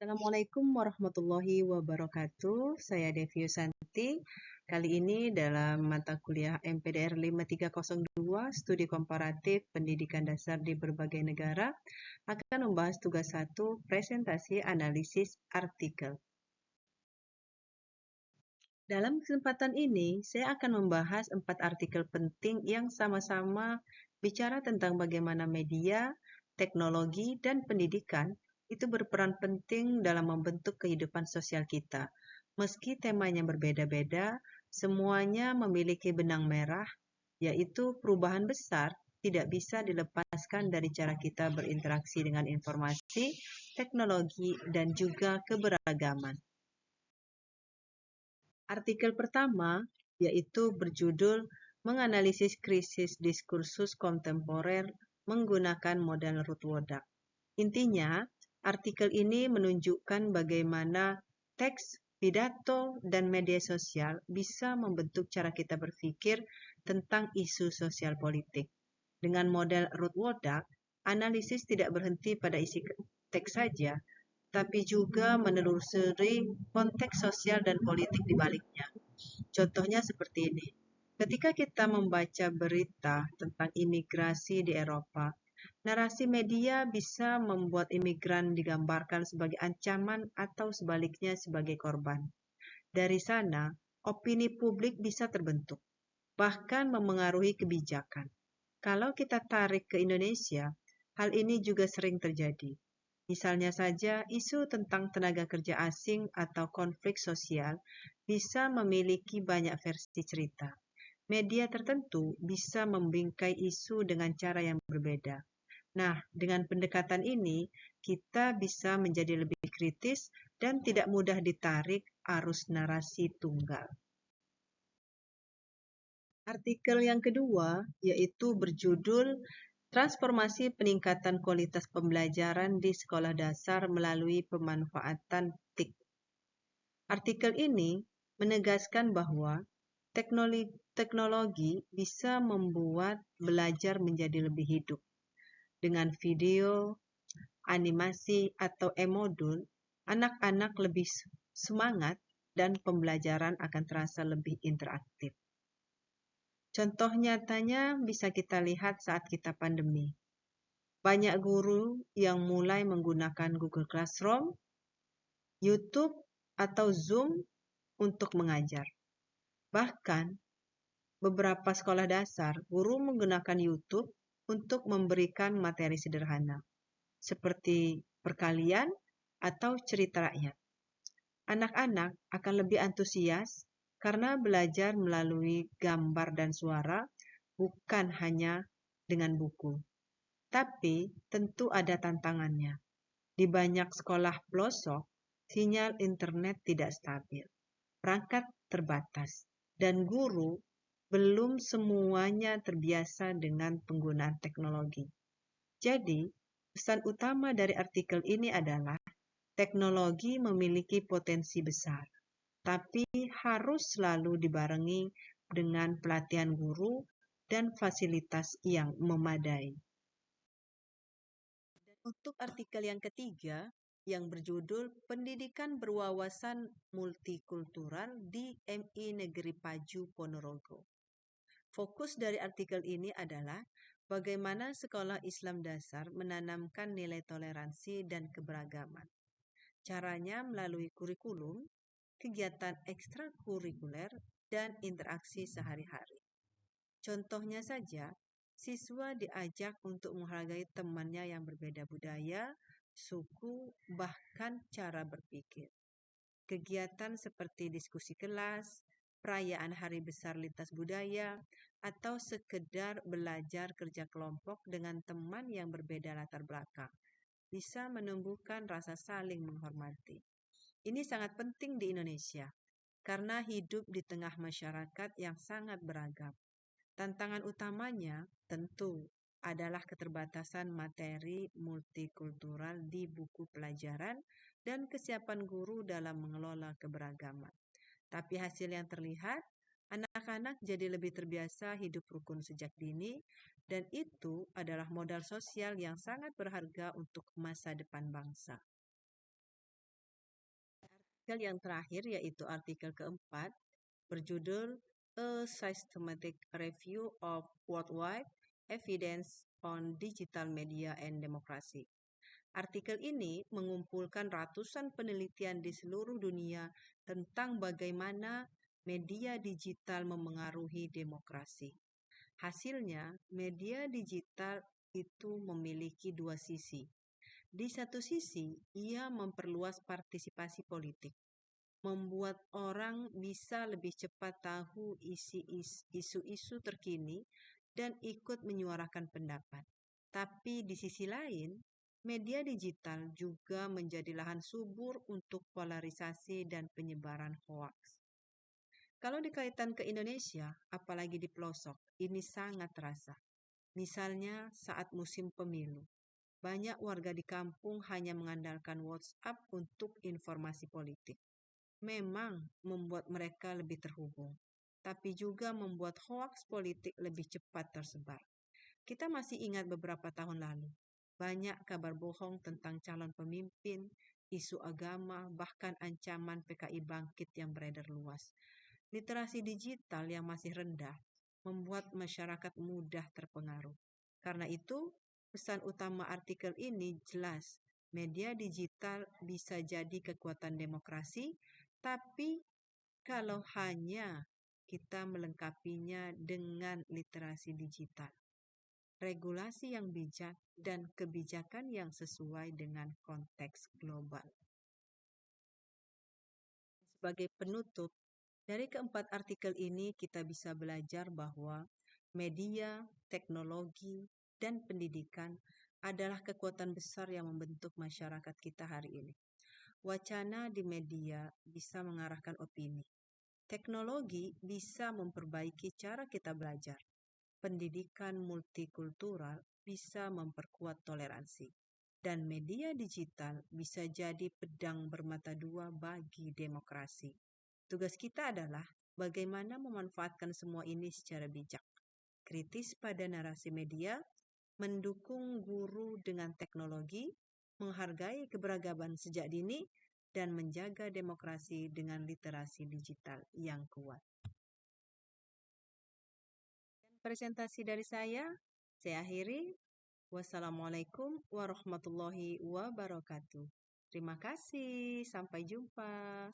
Assalamualaikum warahmatullahi wabarakatuh. Saya Devi Yusanti. Kali ini dalam mata kuliah MPDR 5302, Studi Komparatif Pendidikan Dasar di Berbagai Negara, akan membahas tugas 1, presentasi analisis artikel. Dalam kesempatan ini, saya akan membahas 4 artikel penting yang sama-sama bicara tentang bagaimana media, teknologi, dan pendidikan itu berperan penting dalam membentuk kehidupan sosial kita. Meski temanya berbeda-beda, semuanya memiliki benang merah, yaitu perubahan besar tidak bisa dilepaskan dari cara kita berinteraksi dengan informasi, teknologi, dan juga keberagaman. Artikel pertama yaitu berjudul Menganalisis Krisis Diskursus Kontemporer menggunakan model Ruth Wodak. Intinya, artikel ini menunjukkan bagaimana teks, pidato, dan media sosial bisa membentuk cara kita berpikir tentang isu sosial politik. Dengan model Ruth Wodak, analisis tidak berhenti pada isi teks saja, tapi juga menelusuri konteks sosial dan politik di baliknya. Contohnya seperti ini. Ketika kita membaca berita tentang imigrasi di Eropa, narasi media bisa membuat imigran digambarkan sebagai ancaman atau sebaliknya sebagai korban. Dari sana, opini publik bisa terbentuk, bahkan memengaruhi kebijakan. Kalau kita tarik ke Indonesia, hal ini juga sering terjadi. Misalnya saja, isu tentang tenaga kerja asing atau konflik sosial bisa memiliki banyak versi cerita. Media tertentu bisa membingkai isu dengan cara yang berbeda. Nah, dengan pendekatan ini, kita bisa menjadi lebih kritis dan tidak mudah ditarik arus narasi tunggal. Artikel yang kedua yaitu berjudul Transformasi Peningkatan Kualitas Pembelajaran di Sekolah Dasar melalui Pemanfaatan TIK. Artikel ini menegaskan bahwa teknologi bisa membuat belajar menjadi lebih hidup. Dengan video, animasi, atau e-modul, anak-anak lebih semangat dan pembelajaran akan terasa lebih interaktif. Contoh nyatanya bisa kita lihat saat kita pandemi. Banyak guru yang mulai menggunakan Google Classroom, YouTube, atau Zoom untuk mengajar. Bahkan, beberapa sekolah dasar, guru menggunakan YouTube untuk memberikan materi sederhana, seperti perkalian atau cerita rakyat. Anak-anak akan lebih antusias karena belajar melalui gambar dan suara, bukan hanya dengan buku. Tapi tentu ada tantangannya. Di banyak sekolah pelosok, sinyal internet tidak stabil, perangkat terbatas, dan guru belum semuanya terbiasa dengan penggunaan teknologi. Jadi, pesan utama dari artikel ini adalah teknologi memiliki potensi besar, tapi harus selalu dibarengi dengan pelatihan guru dan fasilitas yang memadai. Untuk artikel yang ketiga, yang berjudul Pendidikan Berwawasan Multikultural di MI Negeri Paju Ponorogo. Fokus dari artikel ini adalah bagaimana sekolah Islam dasar menanamkan nilai toleransi dan keberagaman. Caranya melalui kurikulum, kegiatan ekstrakurikuler, dan interaksi sehari-hari. Contohnya saja, siswa diajak untuk menghargai temannya yang berbeda budaya, suku, bahkan cara berpikir. Kegiatan seperti diskusi kelas, perayaan hari besar lintas budaya, atau sekedar belajar kerja kelompok dengan teman yang berbeda latar belakang bisa menumbuhkan rasa saling menghormati. Ini sangat penting di Indonesia karena hidup di tengah masyarakat yang sangat beragam. Tantangan utamanya tentu adalah keterbatasan materi multikultural di buku pelajaran dan kesiapan guru dalam mengelola keberagaman. Tapi hasil yang terlihat, anak-anak jadi lebih terbiasa hidup rukun sejak dini, dan itu adalah modal sosial yang sangat berharga untuk masa depan bangsa. artikel yang terakhir yaitu artikel keempat berjudul A Systematic Review of Worldwide Evidence on Digital Media and Democracy. Artikel ini mengumpulkan ratusan penelitian di seluruh dunia tentang bagaimana media digital memengaruhi demokrasi. Hasilnya, media digital itu memiliki dua sisi. Di satu sisi, ia memperluas partisipasi politik, membuat orang bisa lebih cepat tahu isu-isu terkini dan ikut menyuarakan pendapat. Tapi di sisi lain, media digital juga menjadi lahan subur untuk polarisasi dan penyebaran hoaks. Kalau dikaitkan ke Indonesia, apalagi di pelosok, ini sangat terasa. Misalnya saat musim pemilu. Banyak warga di kampung hanya mengandalkan WhatsApp untuk informasi politik. Memang membuat mereka lebih terhubung, tapi juga membuat hoaks politik lebih cepat tersebar. Kita masih ingat beberapa tahun lalu, banyak kabar bohong tentang calon pemimpin, isu agama, bahkan ancaman PKI bangkit yang beredar luas. Literasi digital yang masih rendah membuat masyarakat mudah terpengaruh. Karena itu, pesan utama artikel ini jelas, media digital bisa jadi kekuatan demokrasi, tapi kalau hanya kita melengkapinya dengan literasi digital, regulasi yang bijak, dan kebijakan yang sesuai dengan konteks global. Sebagai penutup, dari keempat artikel ini kita bisa belajar bahwa media, teknologi, dan pendidikan adalah kekuatan besar yang membentuk masyarakat kita hari ini. Wacana di media bisa mengarahkan opini. Teknologi bisa memperbaiki cara kita belajar. Pendidikan multikultural bisa memperkuat toleransi. Dan media digital bisa jadi pedang bermata dua bagi demokrasi. Tugas kita adalah bagaimana memanfaatkan semua ini secara bijak. Kritis pada narasi media, mendukung guru dengan teknologi, menghargai keberagaman sejak dini, dan menjaga demokrasi dengan literasi digital yang kuat. Presentasi dari saya akhiri. Wassalamualaikum warahmatullahi wabarakatuh. Terima kasih, sampai jumpa.